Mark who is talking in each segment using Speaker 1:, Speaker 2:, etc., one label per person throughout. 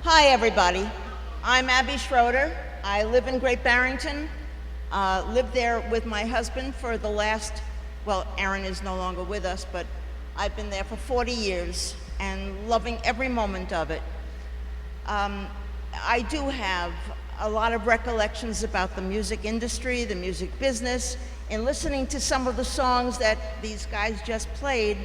Speaker 1: Hi, everybody. I'm Abby Schroeder. I live in Great Barrington. Lived there with my husband for the last, well, Aaron is no longer with us, but I've been there for 40 years and loving every moment of it. I do have a lot of recollections about the music industry, the music business, and listening to some of the songs that these guys just played,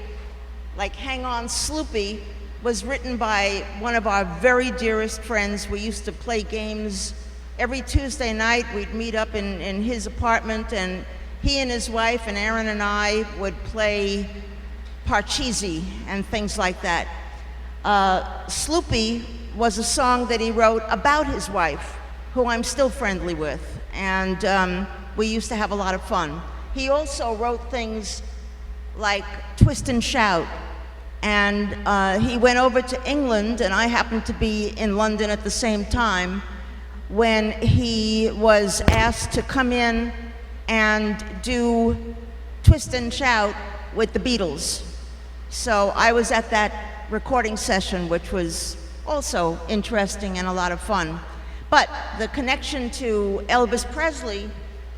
Speaker 1: like Hang On Sloopy, was written by one of our very dearest friends. We used to play games every Tuesday night. We'd meet up in his apartment, and he and his wife and Aaron and I would play Parcheesi and things like that. Sloopy was a song that he wrote about his wife, who I'm still friendly with, and we used to have a lot of fun. He also wrote things like Twist and Shout, and he went over to England, and I happened to be in London at the same time when he was asked to come in and do Twist and Shout with the Beatles. So I was at that recording session, which was also interesting and a lot of fun. But the connection to Elvis Presley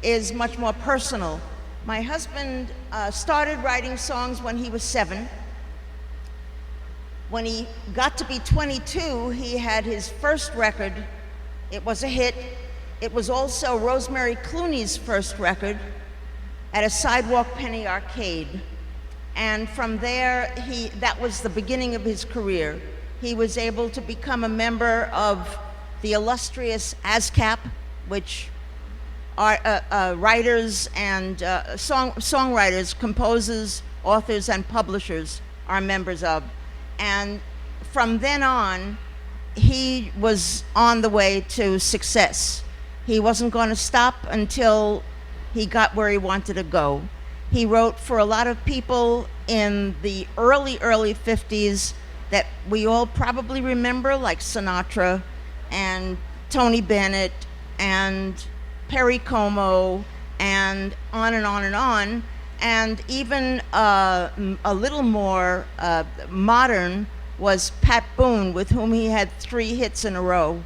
Speaker 1: is much more personal. My husband started writing songs when he was 7. When he got to be 22, he had his first record. It was a hit. It was also Rosemary Clooney's first record at a sidewalk penny arcade. And from there, that was the beginning of his career. He was able to become a member of the illustrious ASCAP, which are writers and songwriters, composers, authors, and publishers are members of. And from then on, he was on the way to success. He wasn't going to stop until he got where he wanted to go. He wrote for a lot of people in the early 50s that we all probably remember, like Sinatra and Tony Bennett and Perry Como, and on and on and on. And even a little more modern was Pat Boone, with whom he had 3 hits in a row.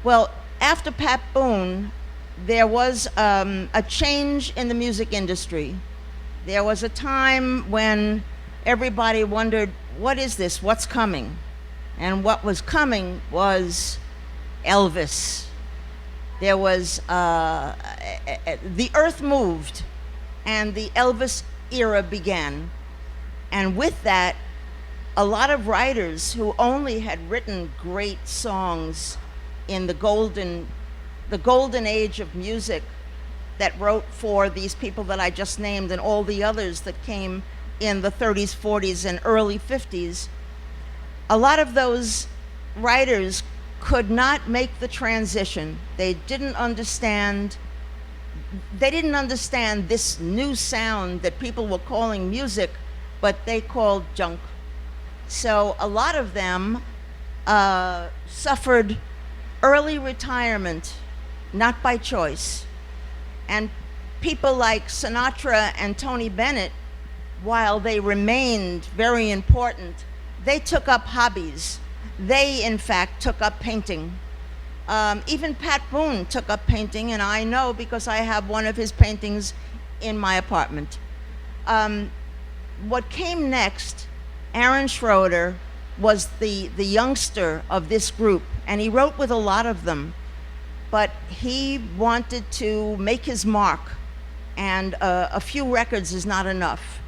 Speaker 1: Well, after Pat Boone, there was a change in the music industry. There was a time when everybody wondered, what is this? What's coming? And what was coming was Elvis. There was, the earth moved, and the Elvis era began. And with that, a lot of writers who only had written great songs in the golden age of music, that wrote for these people that I just named and all the others that came in the 30s, 40s, and early 50s, a lot of those writers could not make the transition. They didn't understand this new sound that people were calling music, but they called junk. So a lot of them suffered early retirement, not by choice. And people like Sinatra and Tony Bennett, while they remained very important, they took up hobbies. They, in fact, took up painting. Even Pat Boone took up painting, and I know because I have one of his paintings in my apartment. What came next, Aaron Schroeder was the youngster of this group, and he wrote with a lot of them, but he wanted to make his mark, and a few records is not enough.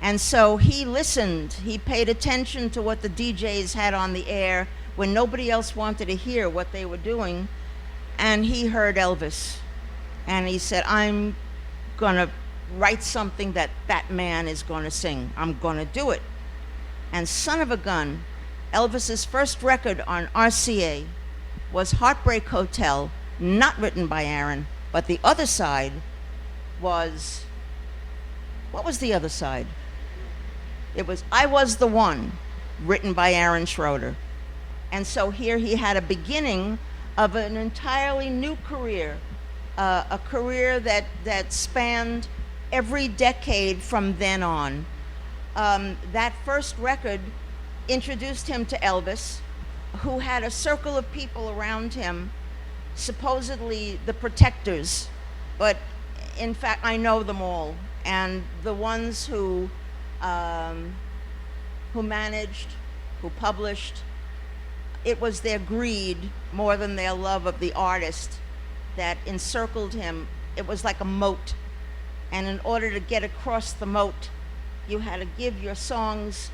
Speaker 1: And so he listened, he paid attention to what the DJs had on the air when nobody else wanted to hear what they were doing, and he heard Elvis. And he said, I'm gonna write something that man is gonna sing. I'm gonna do it. And son of a gun, Elvis's first record on RCA was Heartbreak Hotel, not written by Aaron, but the other side was, what was the other side? It was I Was the One, written by Aaron Schroeder. And so here he had a beginning of an entirely new career, a career that spanned every decade from then on. That first record introduced him to Elvis, who had a circle of people around him, supposedly the protectors, but in fact, I know them all. And the ones who managed, who published, it was their greed more than their love of the artist that encircled him. It was like a moat. And in order to get across the moat, you had to give your songs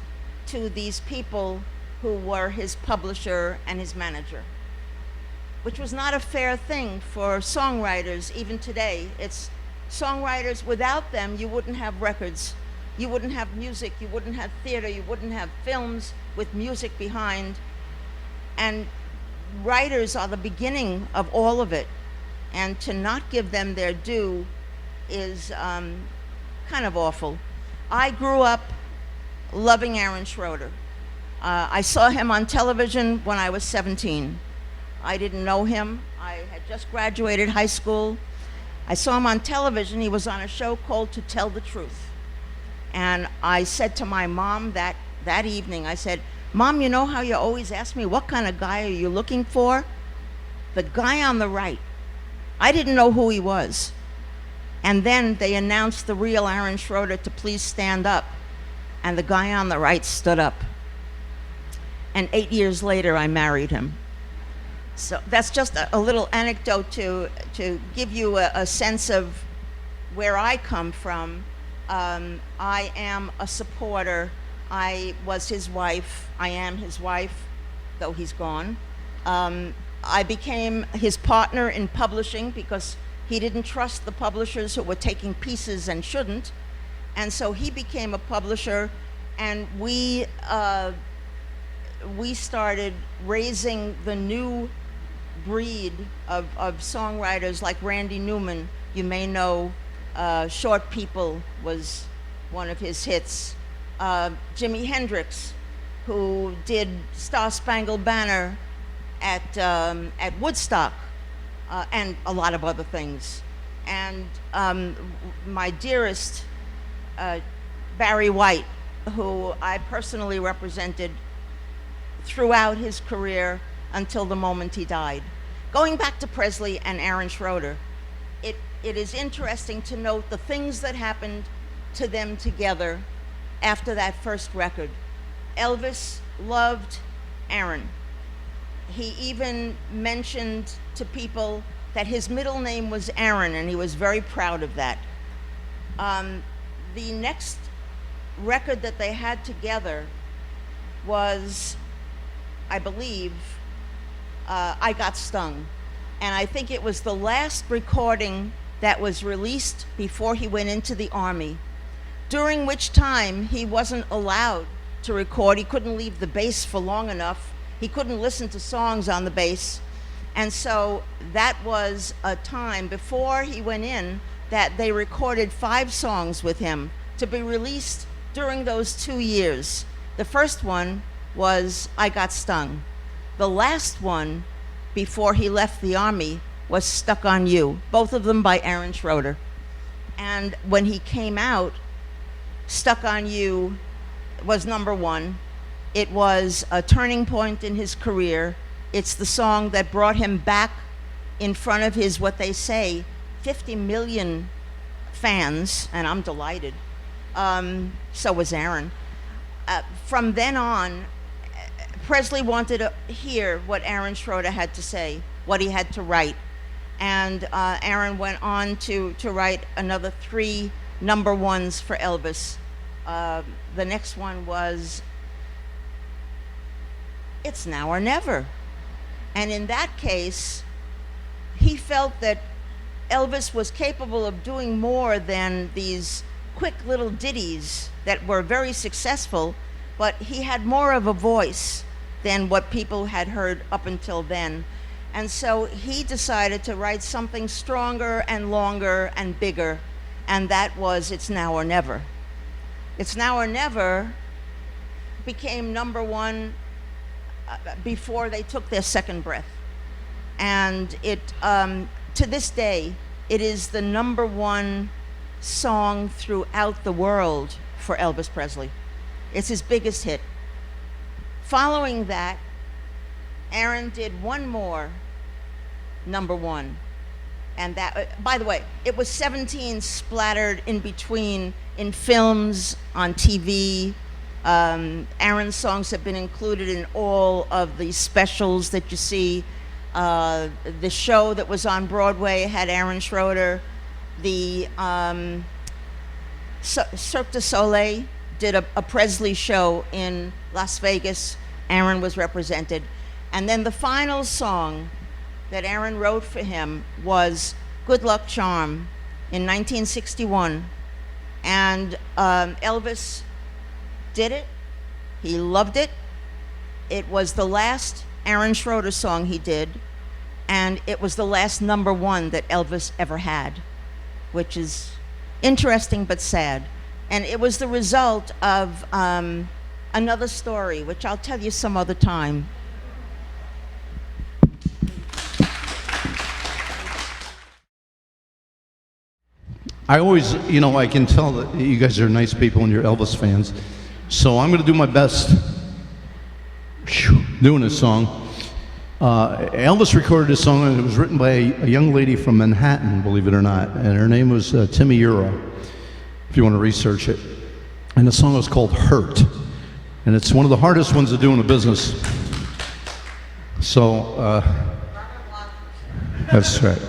Speaker 1: to these people who were his publisher and his manager, which was not a fair thing for songwriters even today. It's songwriters, without them, you wouldn't have records, you wouldn't have music, you wouldn't have theater, you wouldn't have films with music behind. And writers are the beginning of all of it. And to not give them their due is kind of awful. I grew up loving Aaron Schroeder. I saw him on television when I was 17. I didn't know him. I had just graduated high school. I saw him on television. He was on a show called To Tell the Truth. And I said to my mom that evening, I said, "Mom, you know how you always ask me, what kind of guy are you looking for? The guy on the right." I didn't know who he was. And then they announced the real Aaron Schroeder to please stand up. And the guy on the right stood up. And 8 years later, I married him. So that's just a little anecdote to give you a sense of where I come from. I am a supporter. I was his wife. I am his wife, though he's gone. I became his partner in publishing because he didn't trust the publishers who were taking pieces and shouldn't. And so he became a publisher, and we started raising the new breed of songwriters like Randy Newman. You may know Short People was one of his hits. Jimi Hendrix, who did Star Spangled Banner at Woodstock, and a lot of other things. And my dearest, Barry White, who I personally represented throughout his career until the moment he died. Going back to Presley and Aaron Schroeder, it is interesting to note the things that happened to them together after that first record. Elvis loved Aaron. He even mentioned to people that his middle name was Aaron, and he was very proud of that. The next record that they had together was, I believe, I Got Stung. And I think it was the last recording that was released before he went into the Army, during which time he wasn't allowed to record. He couldn't leave the bass for long enough. He couldn't listen to songs on the bass. And so that was a time before he went in that they recorded 5 songs with him to be released during those 2 years. The first one was I Got Stung. The last one before he left the Army was Stuck on You, both of them by Aaron Schroeder. And when he came out, Stuck on You was #1. It was a turning point in his career. It's the song that brought him back in front of his, what they say, 50 million fans, and I'm delighted. So was Aaron. From then on, Presley wanted to hear what Aaron Schroeder had to say, what he had to write. And Aaron went on to write another 3 #1s for Elvis. The next one was It's Now or Never. And in that case, he felt that Elvis was capable of doing more than these quick little ditties that were very successful, but he had more of a voice than what people had heard up until then. And so he decided to write something stronger and longer and bigger, and that was It's Now or Never. It's Now or Never became #1 before they took their second breath. And it, to this day, it is the #1 song throughout the world for Elvis Presley. It's his biggest hit. Following that, Aaron did one more #1. And that, by the way, it was 17 splattered in between in films, on TV. Aaron's songs have been included in all of the specials that you see. The show that was on Broadway had Aaron Schroeder. The Cirque du Soleil did a Presley show in Las Vegas. Aaron was represented. And then the final song that Aaron wrote for him was Good Luck Charm in 1961. And Elvis did it. He loved it. It was the last Aaron Schroeder song he did, and it was the last #1 that Elvis ever had, which is interesting but sad. And it was the result of another story, which I'll tell you some other time.
Speaker 2: I always, I can tell that you guys are nice people and you're Elvis fans. So I'm going to do my best doing this song. Elvis recorded this song, and it was written by a young lady from Manhattan, believe it or not, and her name was Timmy Euro, if you want to research it. And the song was called Hurt, and it's one of the hardest ones to do in the business. So, that's right,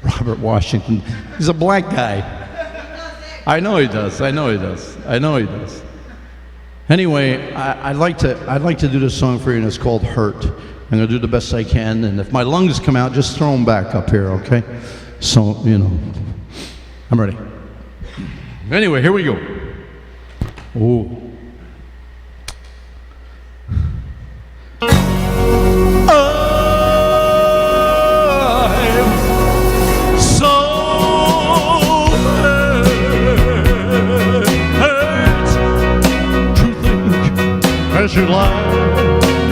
Speaker 2: Robert Washington. He's a black guy. I know he does. Anyway, I'd like to do this song for you, and it's called Hurt. I'm gonna do the best I can, and if my lungs come out, just throw them back up here, okay? So, I'm ready. Anyway, here we go. Ooh. As you lie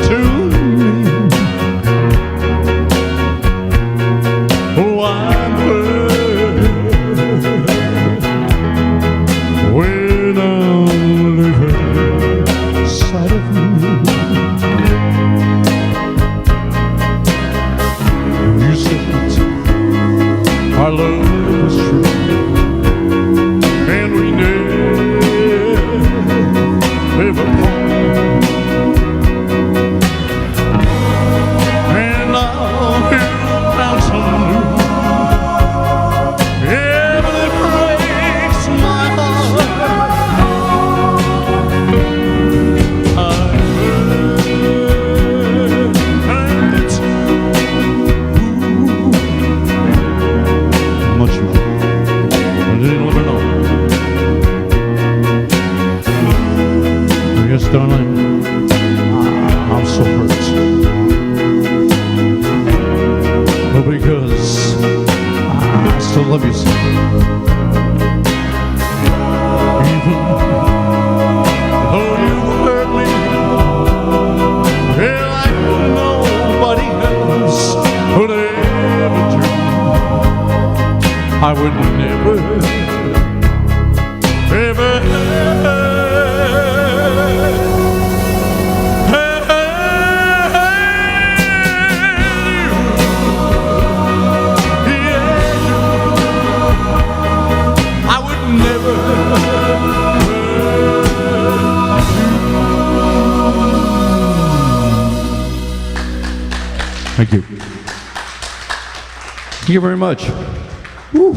Speaker 2: to me, oh, I'm hurt when I'm living sight of you. You said our love was true, and we never part. Darling, I'm so hurt. But because I still love you so. Even though you hurt me, yeah, like nobody else would ever do. I would never, ever. Thank you. Thank you very much. Woo.